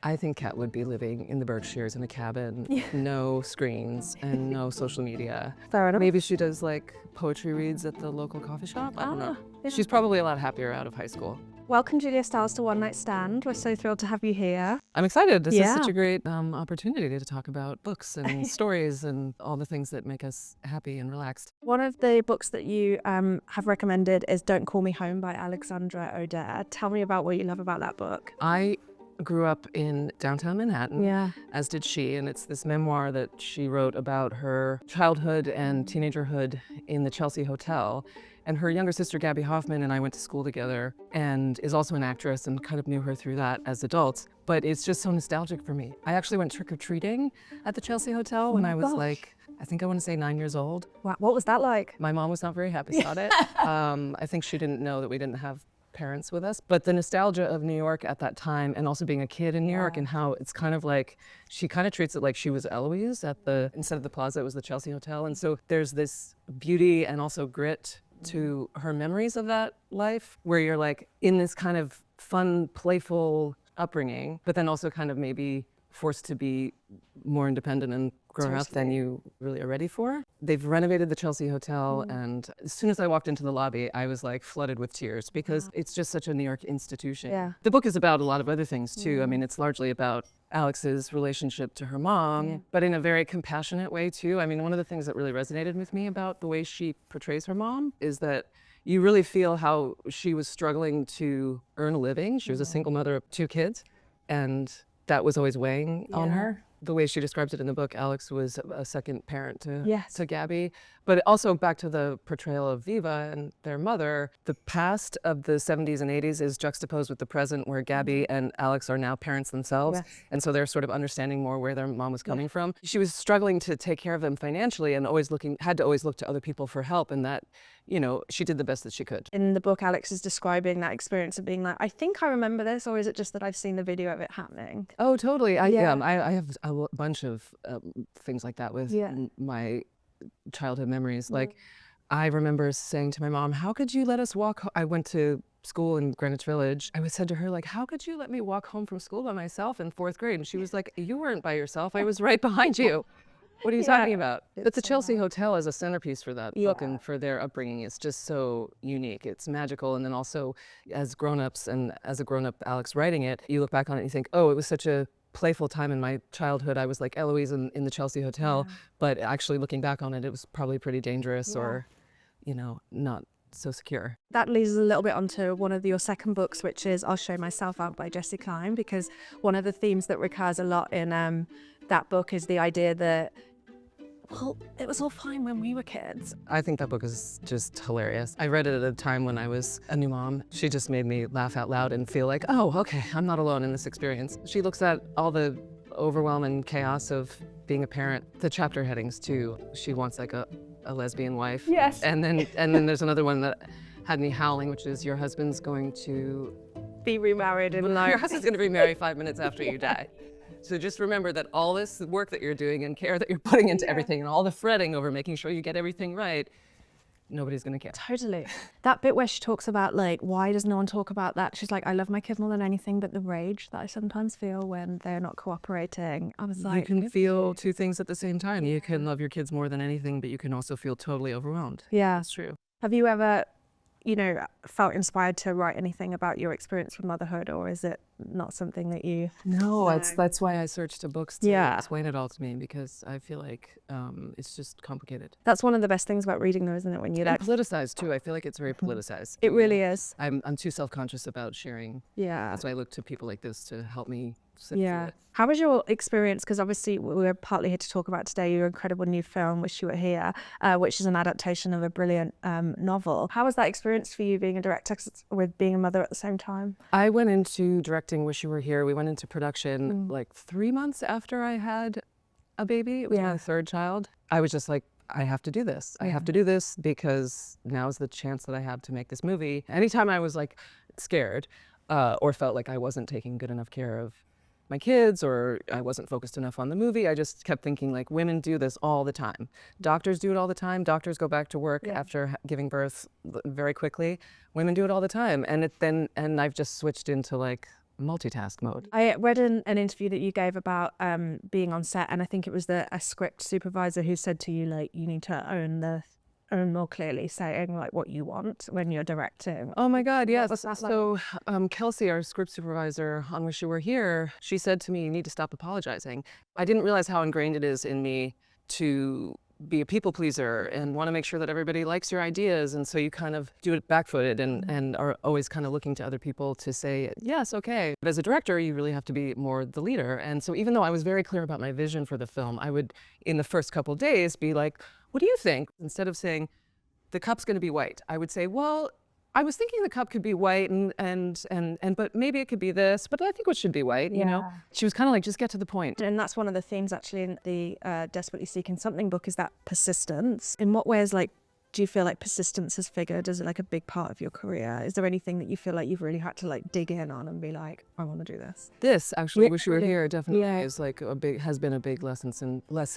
I think Cat would be living in the Berkshires in a cabin, no screens and no social media. Fair enough. Maybe she does like poetry reads at the local coffee shop. I don't know. She's probably a lot happier out of high school. Welcome, Julia Stiles, to One Nightstand. We're so thrilled to have you here. I'm excited. This is such a great opportunity to talk about books and stories and all the things that make us happy and relaxed. One of the books that you have recommended is Don't Call Me Home by Alexandra O'Dare. Tell me about what you love about that book. I grew up in downtown Manhattan, as did she, and it's this memoir that she wrote about her childhood and teenagerhood in the Chelsea Hotel. And her younger sister, Gabby Hoffman, and I went to school together and is also an actress and kind of knew her through that as adults. But it's just so nostalgic for me. I actually went trick-or-treating at the Chelsea Hotel when I was like, I think I want to say 9 years old. Wow. What was that like? My mom was not very happy about it. I think she didn't know that we didn't have parents with us, but the nostalgia of New York at that time and also being a kid in New York and how it's kind of like, she kind of treats it like she was Eloise instead of the Plaza, it was the Chelsea Hotel. And so there's this beauty and also grit to her memories of that life where you're like in this kind of fun, playful upbringing, but then also kind of maybe forced to be more independent and grown up than you really are ready for. They've renovated the Chelsea Hotel, and as soon as I walked into the lobby, I was like flooded with tears because it's just such a New York institution. Yeah. The book is about a lot of other things too. I mean, it's largely about Alex's relationship to her mom, but in a very compassionate way too. I mean, one of the things that really resonated with me about the way she portrays her mom is that you really feel how she was struggling to earn a living. She was a single mother of 2 kids, and that was always weighing on her. The way she describes it in the book, Alex was a second parent to Gabby. But also back to the portrayal of Viva and their mother, the past of the 70s and 80s is juxtaposed with the present where Gabby and Alex are now parents themselves. And so they're sort of understanding more where their mom was coming from. She was struggling to take care of them financially and had to always look to other people for help, and that, you know, she did the best that she could. In the book, Alex is describing that experience of being like, I think I remember this, or is it just that I've seen the video of it happening? Oh, totally. I have a bunch of things like that with my childhood memories. Like, I remember saying to my mom, how could you let us walk? I went to school in Greenwich Village. I said to her, like, how could you let me walk home from school by myself in 4th grade? And she was like, you weren't by yourself. I was right behind you. What are you talking about? But the Chelsea Hotel is a centerpiece for that book and for their upbringing. It's just so unique. It's magical. And then also as grown-ups and as a grown-up Alex writing it, you look back on it and you think, oh, it was such a playful time in my childhood. I was like Eloise in the Chelsea Hotel, but actually looking back on it, it was probably pretty dangerous or, you know, not so secure. That leads us a little bit onto one of your second books, which is I'll Show Myself Out by Jessie Klein, because one of the themes that recurs a lot in that book is the idea that, well, it was all fine when we were kids. I think that book is just hilarious. I read it at a time when I was a new mom. She just made me laugh out loud and feel like, oh, okay, I'm not alone in this experience. She looks at all the overwhelm and chaos of being a parent. The chapter headings too. She wants like a lesbian wife. Yes. And then there's another one that had me howling, which is your husband's going to be remarried. Your husband's going to be married 5 minutes after you die. So just remember that all this work that you're doing and care that you're putting into everything and all the fretting over making sure you get everything right, nobody's going to care. Totally. That bit where she talks about, like, why does no one talk about that? She's like, I love my kid more than anything, but the rage that I sometimes feel when they're not cooperating. I was like, you can feel 2 things at the same time. You can love your kids more than anything, but you can also feel totally overwhelmed. Yeah. That's true. Have you ever, you know, felt inspired to write anything about your experience with motherhood, or is it not something that you... No, that's why I searched to books to explain it all to me, because I feel like it's just complicated. That's one of the best things about reading though, isn't it? When you're like... politicized too. I feel like it's very politicized. It really is. I'm too self-conscious about sharing. Yeah. That's why I look to people like this to help me sit through it. How was your experience? Because obviously we're partly here to talk about today your incredible new film, Wish You Were Here, which is an adaptation of a brilliant novel. How was that experience for you being a director with being a mother at the same time? I went into directing Wish You Were Here. We went into production like 3 months after I had a baby. It was my 3rd child. I was just like, I have to do this. I have to do this because now's the chance that I have to make this movie. Anytime I was like scared or felt like I wasn't taking good enough care of my kids or I wasn't focused enough on the movie, I just kept thinking, like, women do this all the time. Doctors do it all the time. Doctors go back to work after giving birth very quickly. Women do it all the time. And I've just switched into like multitask mode. I read an interview that you gave about being on set, and I think it was a script supervisor who said to you, like, you need to own more clearly, saying like what you want when you're directing. Oh my God, yes. What's that like? So Kelsey, our script supervisor on Wish You Were Here, she said to me, you need to stop apologizing. I didn't realize how ingrained it is in me to be a people pleaser and want to make sure that everybody likes your ideas. And so you kind of do it back-footed and are always kind of looking to other people to say, yes, okay. But as a director, you really have to be more the leader. And so even though I was very clear about my vision for the film, I would, in the first couple of days, be like, what do you think? Instead of saying, the cup's going to be white, I would say, well, I was thinking the cup could be white and but maybe it could be this, but I think it should be white, you know? She was kind of like, just get to the point. And that's one of the themes actually in the Desperately Seeking Something book, is that persistence. In what ways, like, do you feel like persistence has figured as like a big part of your career? Is there anything that you feel like you've really had to like dig in on and be like, I want to do this? This actually, Wish You Were Here, definitely is like has been a big lesson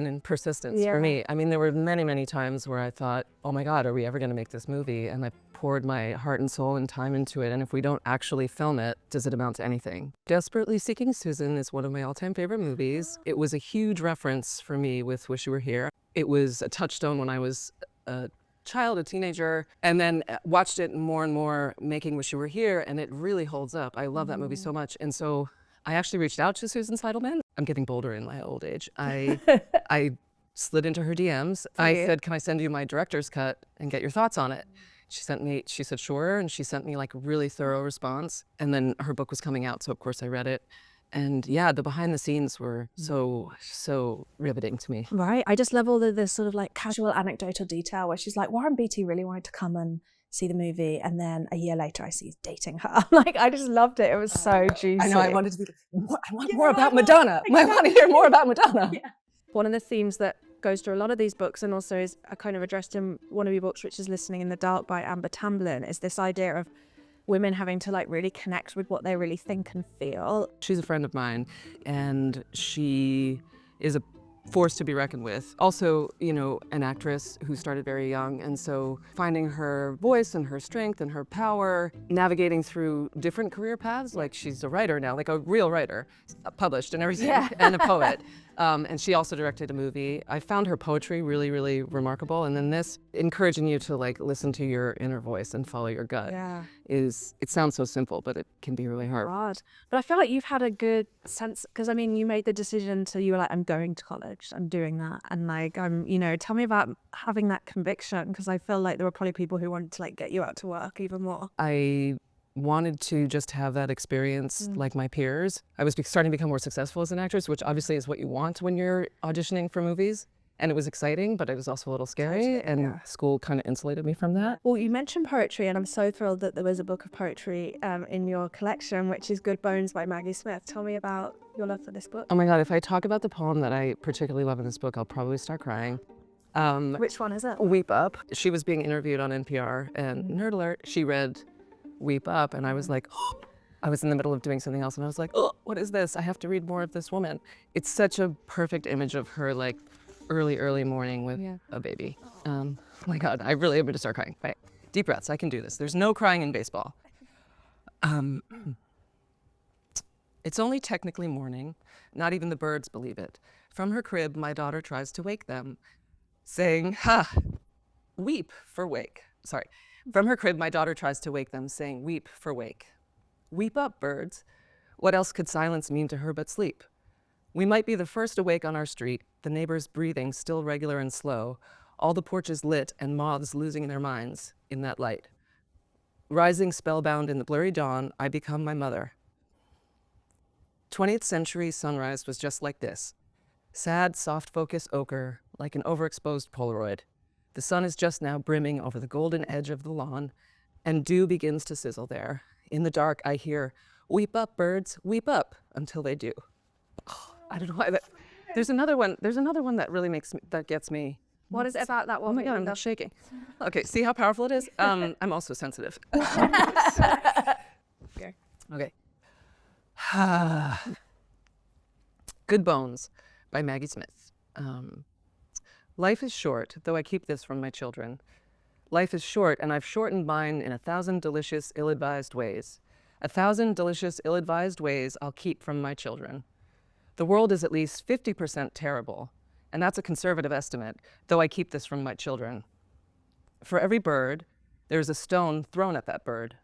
in persistence for me. I mean, there were many times where I thought, oh my God, are we ever going to make this movie? And I poured my heart and soul and time into it. And if we don't actually film it, does it amount to anything? Desperately Seeking Susan is one of my all-time favorite movies. It was a huge reference for me with Wish You Were Here. It was a touchstone when I was a child, a teenager, and then watched it more and more making Wish You Were Here, and it really holds up. I love that movie so much. And so I actually reached out to Susan Seidelman. I'm getting bolder in my old age. I slid into her DMs. I said, can I send you my director's cut and get your thoughts on it? She said, sure, and she sent me like a really thorough response. And then her book was coming out, so of course I read it. And yeah, the behind the scenes were so riveting to me. Right. I just love all this sort of like casual anecdotal detail where she's like, Warren Beatty really wanted to come and see the movie, and then a year later I see he's dating her. Like, I just loved it. It was so juicy. I know, I wanted to be like, I want more about Madonna. Exactly. I want to hear more about Madonna. Yeah. One of the themes that goes through a lot of these books, and also is kind of addressed in one of your books, which is Listening in the Dark by Amber Tamblyn, is this idea of women having to like really connect with what they really think and feel. She's a friend of mine, and she is a force to be reckoned with. Also, you know, an actress who started very young, and so finding her voice and her strength and her power, navigating through different career paths. Like, she's a writer now, like a real writer, published and everything, and a poet. And she also directed a movie. I found her poetry really, really remarkable. And then this, encouraging you to like listen to your inner voice and follow your gut, it sounds so simple, but it can be really hard. But I feel like you've had a good sense, because I mean, you made the decision you were like, I'm going to college, I'm doing that. And like, you know, tell me about having that conviction, because I feel like there were probably people who wanted to like get you out to work even more. I wanted to just have that experience like my peers. I was starting to become more successful as an actress, which obviously is what you want when you're auditioning for movies. And it was exciting, but it was also a little scary, and school kind of insulated me from that. Well, you mentioned poetry, and I'm so thrilled that there was a book of poetry in your collection, which is Good Bones by Maggie Smith. Tell me about your love for this book. Oh my God, if I talk about the poem that I particularly love in this book, I'll probably start crying. Which one is it? Weep Up. She was being interviewed on NPR, and nerd alert, she read Weep Up, and I was like, oh. I was in the middle of doing something else, and I was like, oh, what is this? I have to read more of this woman. It's such a perfect image of her, like, early morning with a baby. Oh my God, I really am going to start crying. Right. Deep breaths, I can do this. There's no crying in baseball. It's only technically morning. Not even the birds believe it. From her crib, my daughter tries to wake them, saying, ha, weep for wake. Sorry. From her crib, my daughter tries to wake them, saying, weep for wake. Weep up, birds. What else could silence mean to her but sleep? We might be the first awake on our street, the neighbors breathing still regular and slow, all the porches lit and moths losing their minds in that light. Rising spellbound in the blurry dawn, I become my mother. 20th century sunrise was just like this. Sad, soft focus ochre, like an overexposed Polaroid. The sun is just now brimming over the golden edge of the lawn, and dew begins to sizzle there. In the dark, I hear, weep up, birds, weep up, until they do. Oh, I don't know why that. There's another one that really gets me. What is it about that one? Oh my God, I'm not shaking. Okay, see how powerful it is? I'm also sensitive. Okay. Good Bones by Maggie Smith. Life is short, though I keep this from my children. Life is short, and I've shortened mine in 1,000 delicious, ill-advised ways. 1,000 delicious, ill-advised ways I'll keep from my children. The world is at least 50% terrible, and that's a conservative estimate, though I keep this from my children. For every bird, there's a stone thrown at that bird.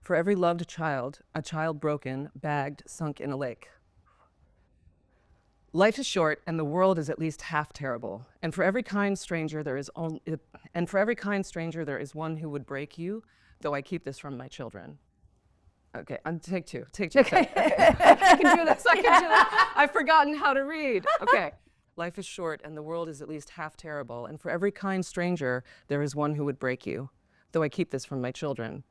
For every loved child, a child broken, bagged, sunk in a lake. Life is short, and the world is at least half terrible. And for every kind stranger, there is one who would break you, though I keep this from my children. Okay, take two. Okay. I can do this. I've forgotten how to read. Okay. Life is short, and the world is at least half terrible. And for every kind stranger, there is one who would break you, though I keep this from my children.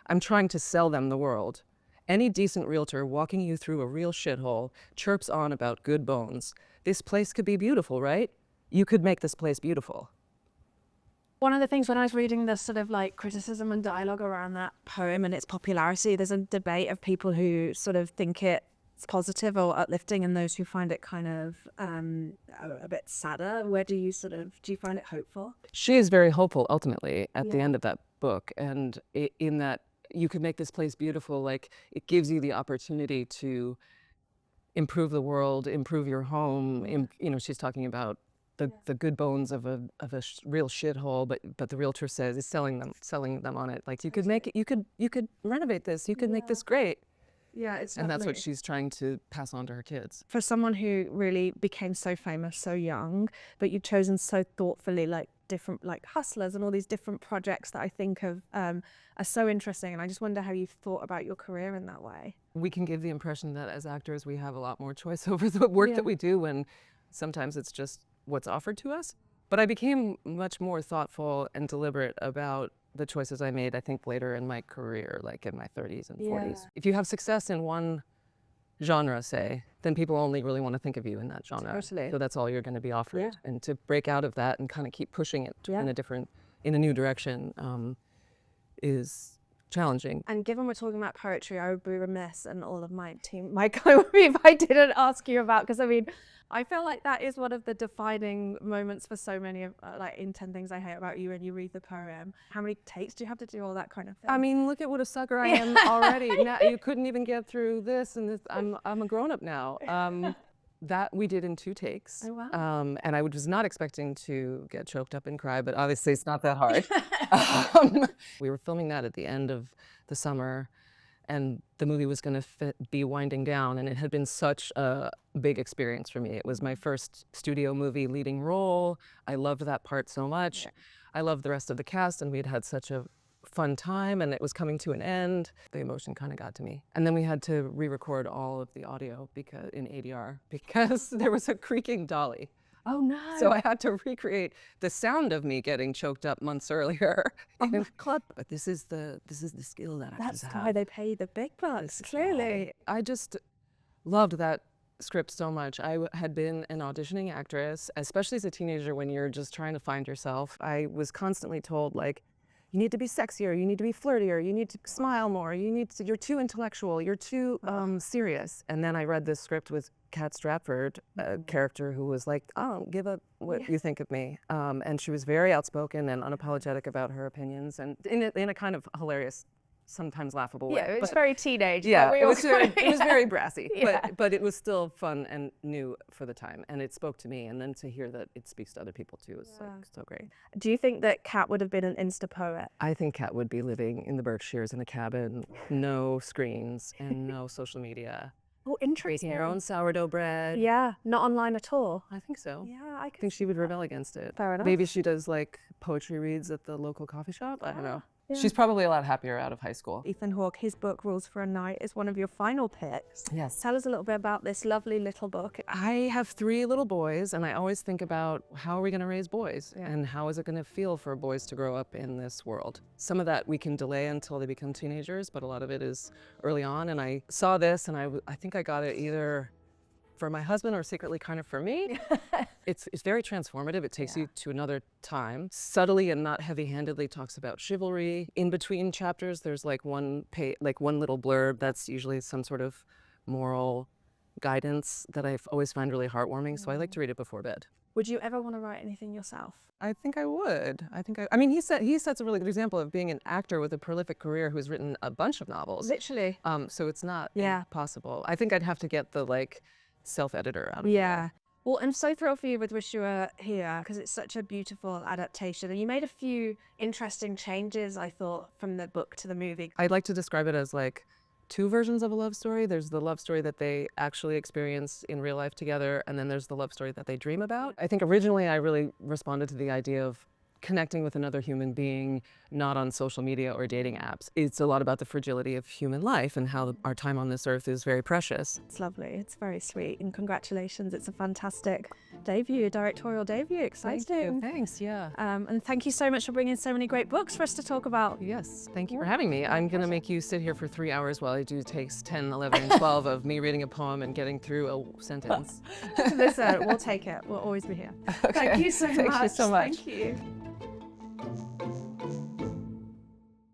I'm trying to sell them the world. Any decent realtor walking you through a real shithole chirps on about good bones. This place could be beautiful, right? You could make this place beautiful. One of the things when I was reading the sort of like criticism and dialogue around that poem and its popularity, there's a debate of people who sort of think it's positive or uplifting and those who find it kind of a bit sadder. Do you find it hopeful? She is very hopeful ultimately at the end of that book, and in that you could make this place beautiful, like it gives you the opportunity to improve the world, improve your home. She's talking about the good bones of a real shithole, but the realtor says is selling them on it. Like you could make it, you could renovate this, you could make this great. Yeah, it's and that's what she's trying to pass on to her kids. For someone who really became so famous so young, but you've chosen so thoughtfully, like different, like Hustlers and all these different projects that I think of are so interesting. And I just wonder how you've thought about your career in that way. We can give the impression that as actors we have a lot more choice over the work that we do, when sometimes it's just what's offered to us. But I became much more thoughtful and deliberate about the choices I made, I think, later in my career, like in my 30s and 40s. If you have success in one genre, say, then people only really want to think of you in that genre. Totally. So that's all you're going to be offered. And to break out of that and kind of keep pushing it in a new direction is challenging. And given we're talking about poetry, I would be remiss, and all of my team might go with me if I didn't ask you about, because I mean, I feel like that is one of the defining moments for so many of, like in 10 Things I Hate About You, and you read the poem. How many takes do you have to do all that kind of thing? I mean, look at what a sucker I am already. Now, you couldn't even get through this, and this, I'm a grown-up now. That we did in 2 takes. Oh, wow. And I was not expecting to get choked up and cry, but obviously it's not that hard. We were filming that at the end of the summer, and the movie was going to be winding down, and it had been such a big experience for me. It was my first studio movie leading role. I loved that part so much. I loved the rest of the cast, and we had had such a fun time, and it was coming to an end. The emotion kind of got to me. And then we had to re-record all of the audio in ADR because there was a creaking dolly. Oh no. So I had to recreate the sound of me getting choked up months earlier. Oh my God. But this is the skill that actors have. That's why they pay the big bucks, clearly. I just loved that script so much. I had been an auditioning actress, especially as a teenager when you're just trying to find yourself. I was constantly told, like, you need to be sexier, you need to be flirtier, you need to smile more, you're too intellectual, you're too serious. And then I read this script with Kat Stratford, a character who was like, oh, give up what you think of me. And she was very outspoken and unapologetic about her opinions, and in a kind of hilarious, sometimes laughable way. Yeah, it was very teenage. Yeah, it was very brassy, but it was still fun and new for the time, and it spoke to me. And then to hear that it speaks to other people too is like so great. Do you think that Kat would have been an Insta poet? I think Kat would be living in the Berkshires in a cabin, no screens and no social media. Oh, interesting. Making her own sourdough bread. Yeah, not online at all. I think so. Yeah, I think she would rebel against it. Fair enough. Maybe she does like poetry reads at the local coffee shop. I don't know. Yeah. She's probably a lot happier out of high school. Ethan Hawke, his book Rules for a Night is one of your final picks. Yes. Tell us a little bit about this lovely little book. I have 3 little boys, and I always think about how are we going to raise boys, and how is it going to feel for boys to grow up in this world. Some of that we can delay until they become teenagers, but a lot of it is early on. And I saw this, and I think I got it either for my husband or secretly kind of for me. It's very transformative. It takes you to another time. Subtly and not heavy-handedly talks about chivalry. In between chapters, there's like one little blurb that's usually some sort of moral guidance that I always find really heartwarming. So I like to read it before bed. Would you ever want to write anything yourself? I think I would. I mean, he sets a really good example of being an actor with a prolific career who's written a bunch of novels. Literally. So it's not Yeah. impossible. I think I'd have to get the like self-editor out of it. Yeah. Well, I'm so thrilled for you with Wish You Were Here because it's such a beautiful adaptation. And you made a few interesting changes, I thought, from the book to the movie. I'd like to describe it as like two versions of a love story. There's the love story that they actually experience in real life together, and then there's the love story that they dream about. I think originally I really responded to the idea of connecting with another human being, not on social media or dating apps. It's a lot about the fragility of human life and how our time on this earth is very precious. It's lovely. It's very sweet. And congratulations. It's a fantastic debut, directorial debut. Exciting. Thank you. Thanks, yeah. And thank you so much for bringing so many great books for us to talk about. Yes, thank you for having me. I'm going to make you sit here for 3 hours while I do takes 10, 11, and 12 of me reading a poem and getting through a sentence. Listen, we'll take it. We'll always be here. Thank you so much. Thank you so much. Thank you.